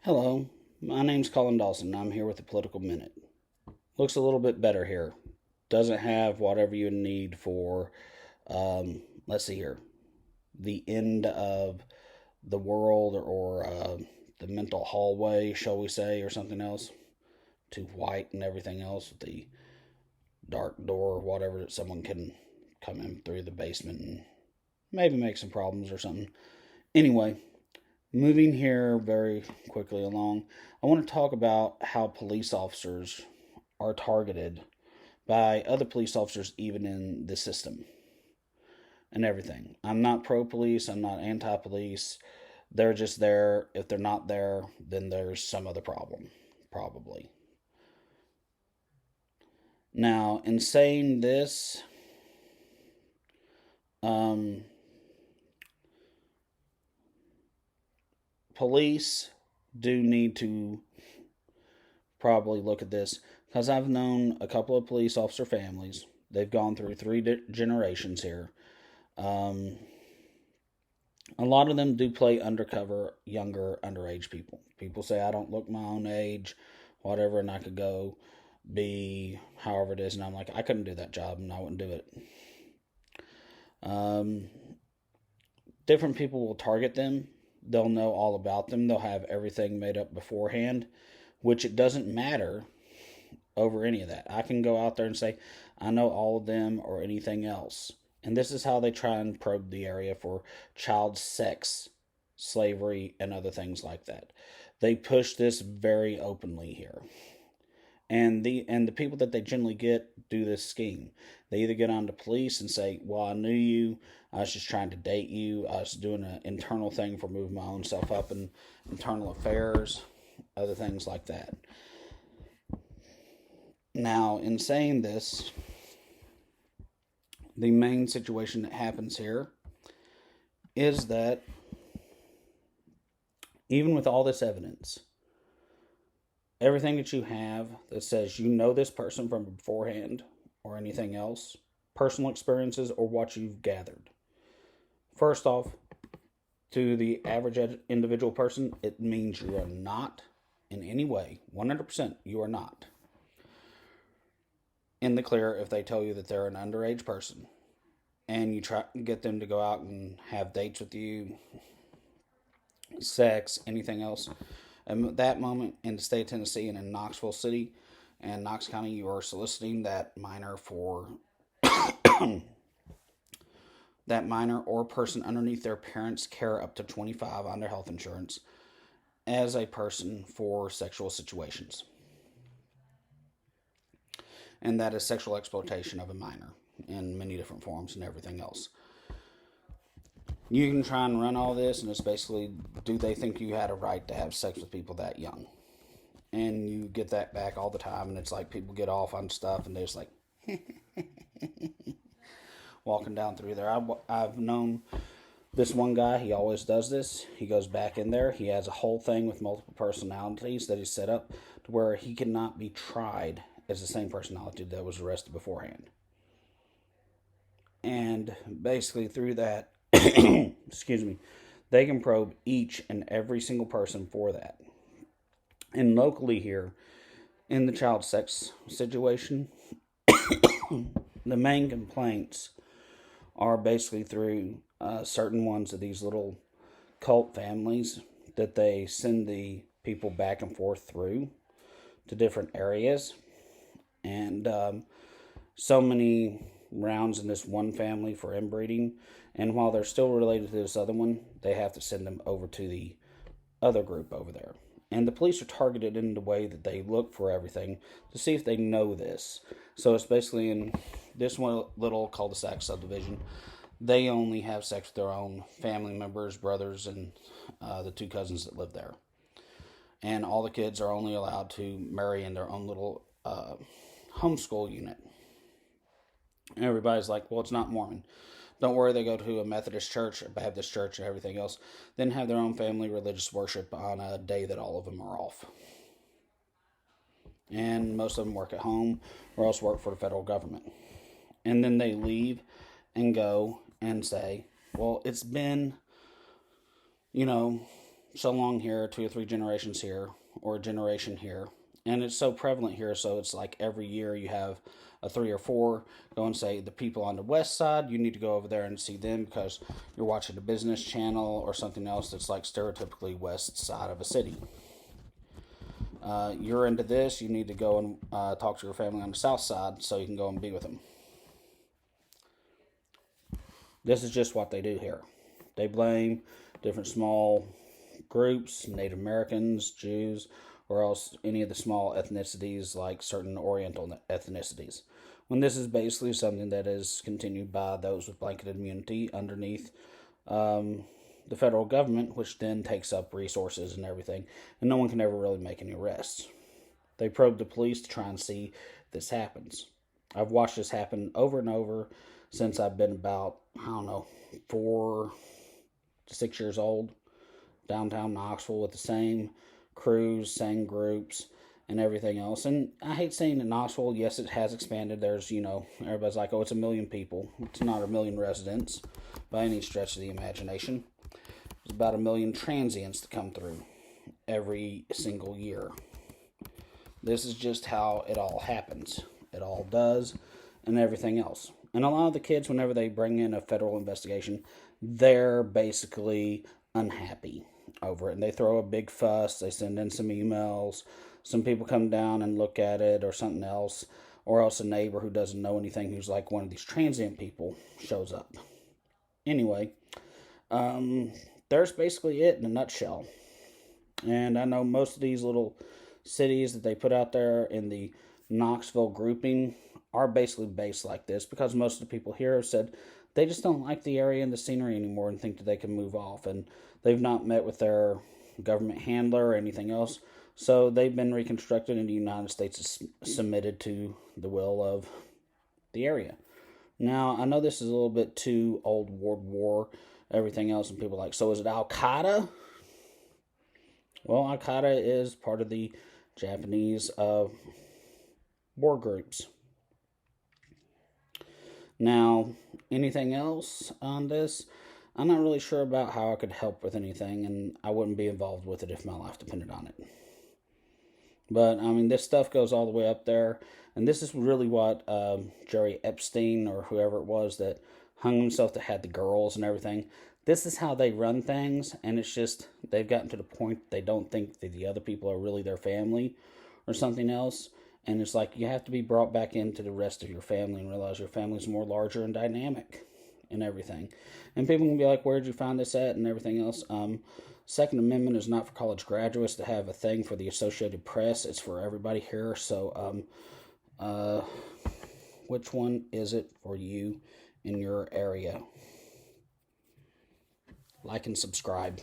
Hello, my name's Colin Dawson. I'm here with the Political Minute. Looks a little bit better here. Doesn't have whatever you need for, let's see here, the end of the world or the mental hallway, shall we say, or something else. Too white and everything else with the dark door or whatever that someone can come in through the basement and maybe make some problems or something. Anyway, moving here very quickly along, I want to talk about how police officers are targeted by other police officers, even in the system and everything. I'm not pro police, I'm not anti police. They're just there. If they're not there, then there's some other problem, probably. Now, in saying this, um, police do need to probably look at this because I've known a couple of police officer families. They've gone through three generations here. Um, a lot of them do play undercover, younger, underage people. People say, I don't look my own age, whatever, and I could go be however it is. And I'm like, I couldn't do that job and I wouldn't do it. Um, Different people will target them. They'll know all about them. They'll have everything made up beforehand, which it doesn't matter over any of that. I can go out there and say, I know all of them or anything else. And this is how they try and probe the area for child sex, slavery, and other things like that. They push this very openly here. And the people that they generally get do this scheme. They either get on to police and say, well, I knew you. I was just trying to date you. I was doing an internal thing for moving my own self up in internal affairs, other things like that. Now, in saying this, the main situation that happens here is that even with all this evidence, everything that you have that says you know this person from beforehand or anything else, personal experiences or what you've gathered. First off, to the average individual person, it means you are not in any way, 100%, you are not in the clear if they tell you that they're an underage person and you try to get them to go out and have dates with you, sex, anything else. At that moment in the state of Tennessee and in Knoxville City and Knox County, you are soliciting that minor for that minor or person underneath their parents' care up to 25 on their health insurance as a person for sexual situations. And that is sexual exploitation of a minor in many different forms and everything else. You can try and run all this, and it's basically, do they think you had a right to have sex with people that young? And you get that back all the time, and it's like people get off on stuff, and they're just like, walking down through there. I've known this one guy, he always does this. He goes back in there. He has a whole thing with multiple personalities that he's set up to where he cannot be tried as the same personality that was arrested beforehand. And basically through that, excuse me, they can probe each and every single person for that. And locally here, in the child sex situation, the main complaints are basically through certain ones of these little cult families that they send the people back and forth through to different areas. And so many rounds in this one family for inbreeding. And while they're still related to this other one, they have to send them over to the other group over there. And the police are targeted in the way that they look for everything to see if they know this. So it's basically in this one little cul-de-sac subdivision, they only have sex with their own family members, brothers, and the two cousins that live there. And all the kids are only allowed to marry in their own little homeschool unit. And everybody's like, well, it's not Mormon. Don't worry, they go to a Methodist church, a Baptist church, and everything else. Then have their own family religious worship on a day that all of them are off. And most of them work at home or else work for the federal government. And then they leave and go and say, well, it's been, so long here, 2 or 3 generations here, or a generation here. And it's so prevalent here, so it's like every year you have a 3 or 4 go and say, the people on the west side, you need to go over there and see them because you're watching a business channel or something else that's like stereotypically west side of a city. You're into this, you need to go and talk to your family on the south side so you can go and be with them. This is just what they do here. They blame different small groups, Native Americans, Jews, or else any of the small ethnicities like certain Oriental ethnicities. When this is basically something that is continued by those with blanket immunity underneath the federal government, which then takes up resources and everything, and no one can ever really make any arrests. They probe the police to try and see if this happens. I've watched this happen over and over since I've been about, 4 to 6 years old, downtown Knoxville with the same crews, same groups, and everything else. And I hate saying that Knoxville, yes, it has expanded. There's, everybody's like, oh, it's 1 million people. It's not 1 million residents by any stretch of the imagination. There's about 1 million transients to come through every single year. This is just how it all happens. It all does, and everything else. And a lot of the kids, whenever they bring in a federal investigation, they're basically unhappy over it. And they throw a big fuss. They send in some emails. Some people come down and look at it or something else. Or else a neighbor who doesn't know anything, who's like one of these transient people, shows up. Anyway, there's basically it in a nutshell. And I know most of these little cities that they put out there in the Knoxville grouping are basically based like this because most of the people here have said they just don't like the area and the scenery anymore and think that they can move off. And they've not met with their government handler or anything else. So they've been reconstructed and the United States is submitted to the will of the area. Now, I know this is a little bit too old World War, everything else, and people are like, so is it Al-Qaeda? Well, Al-Qaeda is part of the Japanese war groups. Now, anything else on this? I'm not really sure about how I could help with anything, and I wouldn't be involved with it if my life depended on it. But, this stuff goes all the way up there, and this is really what Jerry Epstein, or whoever it was that hung himself that had the girls and everything, this is how they run things, and it's just, they've gotten to the point they don't think that the other people are really their family, or something else. And it's like you have to be brought back into the rest of your family and realize your family's more larger and dynamic and everything. And people can be like, where'd you find this at and everything else. Second Amendment is not for college graduates to have a thing for the Associated Press. It's for everybody here. So which one is it for you in your area? Like and subscribe.